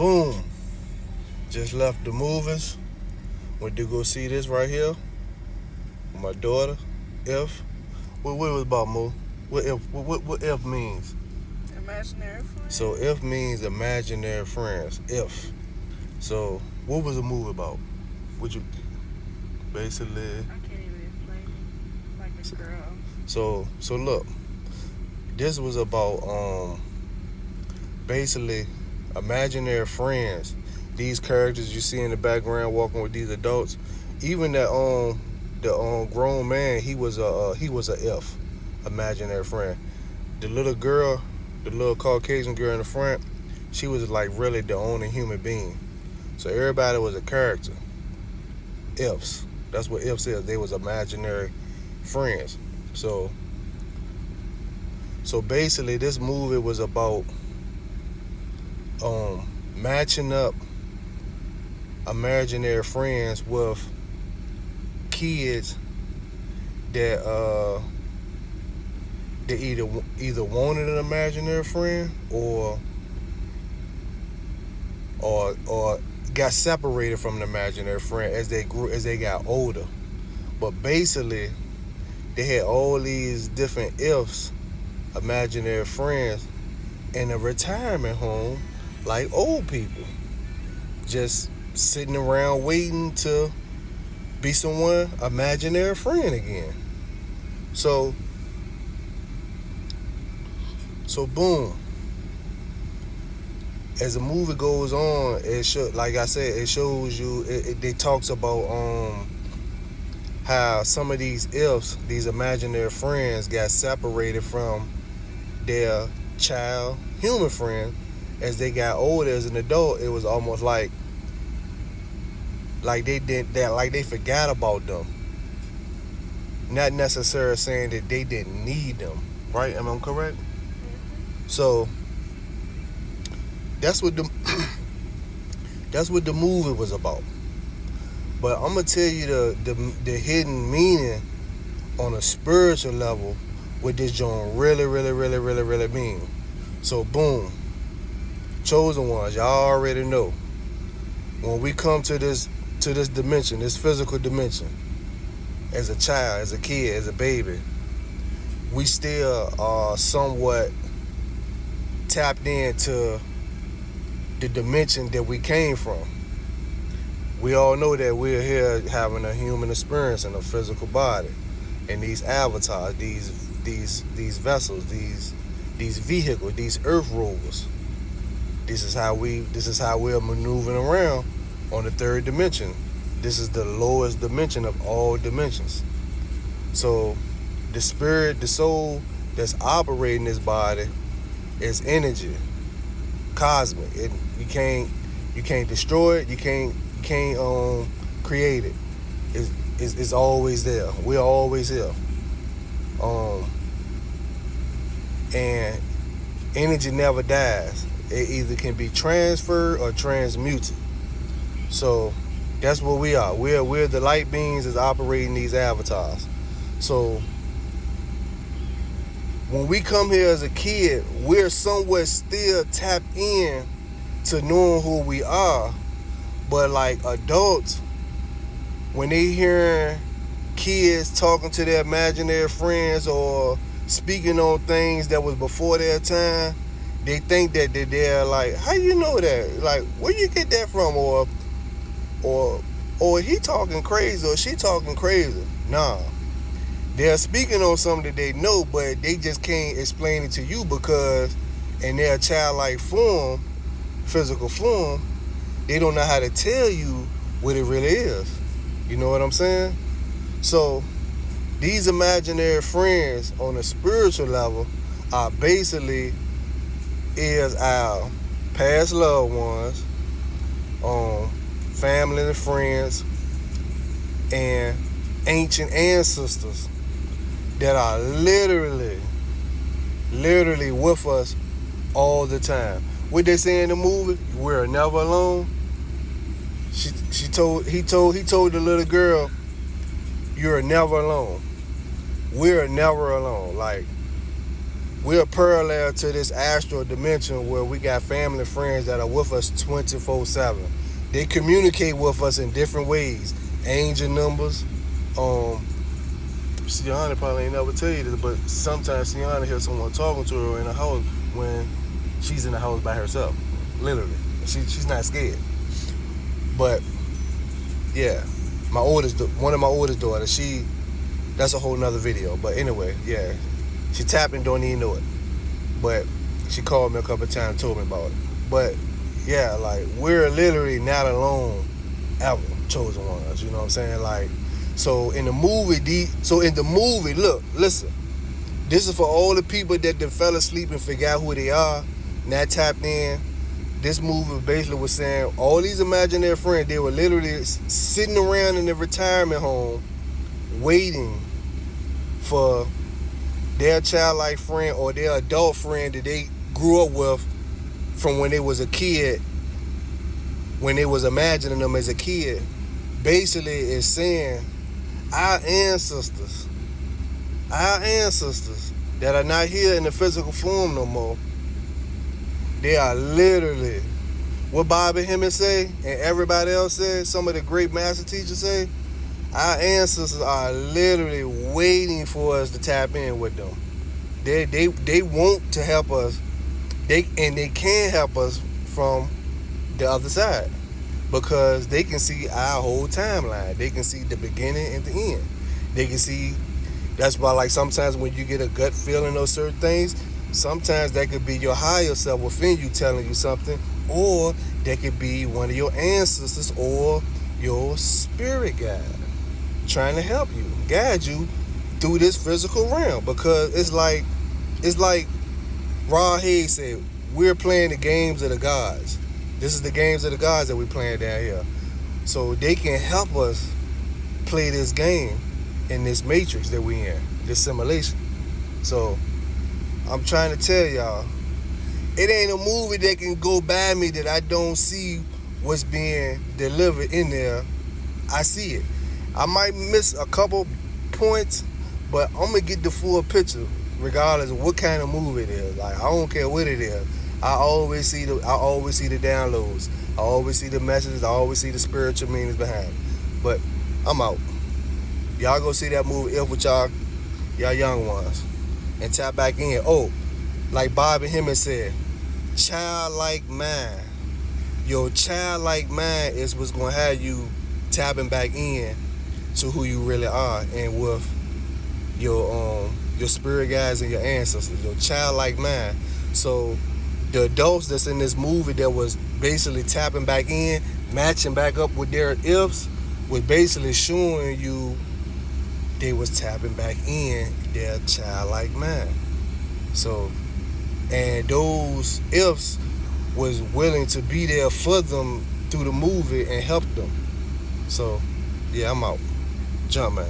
boom. Just left the movies. Went to go see this right here with my daughter. If. What it was about, Mo? What if means? Imaginary friends. So if means imaginary friends. If. So what was the movie about? Would you basically? I can't even explain it. Like a girl. So look. This was about basically imaginary friends. These characters you see in the background walking with these adults. Even that the grown man, he was a if imaginary friend. The little girl, the little Caucasian girl in the front, she was like really the only human being. So everybody was a character. Ifs. That's what ifs is. They was imaginary friends. So basically this movie was about matching up imaginary friends with kids that they either wanted an imaginary friend or got separated from an imaginary friend as they got older. But basically they had all these different ifs, imaginary friends, in a retirement home like old people, just sitting around waiting to be someone imaginary friend again. So boom. As the movie goes on, like I said, it shows you. It talks about how some of these ifs, these imaginary friends, got separated from their child human friend as they got older. As an adult, it was almost like they did that, like they forgot about them. Not necessarily saying that they didn't need them, right? Am I correct? Mm-hmm. So that's what the movie was about. But I'm gonna tell you the hidden meaning on a spiritual level, what this joint really mean. So boom, chosen ones, y'all already know. When we come to this dimension, this physical dimension, as a child, as a kid, as a baby, we still are somewhat tapped into the dimension that we came from. We all know that we're here having a human experience in a physical body, and these avatars, these vessels, these vehicles, these earth rovers. This is how we're maneuvering around on the third dimension. This is the lowest dimension of all dimensions. So the spirit, the soul that's operating this body is energy, cosmic. You can't destroy it. You can't create it. It's always there. We're always here. And energy never dies. It either can be transferred or transmuted. So that's what we are. We're the light beings that's operating these avatars. So when we come here as a kid, we're somewhat still tapped in to knowing who we are. But like adults, when they hear kids talking to their imaginary friends or speaking on things that was before their time, they think that they're like, how you know that? Like, where you get that from? Or he talking crazy or she talking crazy. Nah. They're speaking on something that they know, but they just can't explain it to you because in their childlike form, physical form, they don't know how to tell you what it really is. You know what I'm saying? So these imaginary friends on a spiritual level are basically is our past loved ones, family and friends, and ancient ancestors that are literally with us all the time. What they say in the movie, we're never alone. He told the little girl, you're never alone. We're never alone. Like we're parallel to this astral dimension where we got family and friends that are with us 24/7. They communicate with us in different ways. Angel numbers. Sienna probably ain't never tell you this, but sometimes Sienna hears someone talking to her in the house when she's in the house by herself. Literally. She's not scared. But yeah, one of my oldest daughters, that's a whole nother video. But anyway, yeah. She tapping, don't even know it. But she called me a couple of times and told me about it. But yeah, like, we're literally not alone ever, chosen ones. You know what I'm saying? Like, so in the movie, look, listen. This is for all the people that done fell asleep and forgot who they are, not tapped in. This movie basically was saying all these imaginary friends, they were literally sitting around in the retirement home waiting for their childlike friend or their adult friend that they grew up with from when they was a kid, when they was imagining them as a kid. Basically, it's saying our ancestors that are not here in the physical form no more, they are literally, what Bobby Hemming say and everybody else said, some of the great master teachers say, our ancestors are literally waiting for us to tap in with them. They want to help us. They can help us from the other side because they can see our whole timeline. They can see the beginning and the end. They can see. That's why, like, sometimes when you get a gut feeling of certain things, sometimes that could be your higher self within you telling you something, or that could be one of your ancestors or your spirit guide trying to help you, guide you through this physical realm. Because it's like Ron Hayes said, we're playing the games of the gods. This is the games of the gods that we're playing down here. So they can help us play this game in this matrix that we in, this simulation. So I'm trying to tell y'all, it ain't a movie that can go by me that I don't see what's being delivered in there. I see it. I might miss a couple points, but I'm gonna get the full picture regardless of what kind of movie it is. Like, I don't care what it is. I always see the downloads. I always see the messages. I always see the spiritual meanings behind it. But I'm out. Y'all go see that movie if with y'all young ones and tap back in. Oh, like Bobby Hemming said, childlike mind. Your childlike mind is what's gonna have you tapping back in to who you really are, and with your spirit guides and your ancestors, your childlike mind. So the adults that's in this movie that was basically tapping back in, matching back up with their ifs, was basically showing you they was tapping back in their childlike mind. So, and those ifs was willing to be there for them through the movie and help them. So, yeah, I'm out. Jump, man.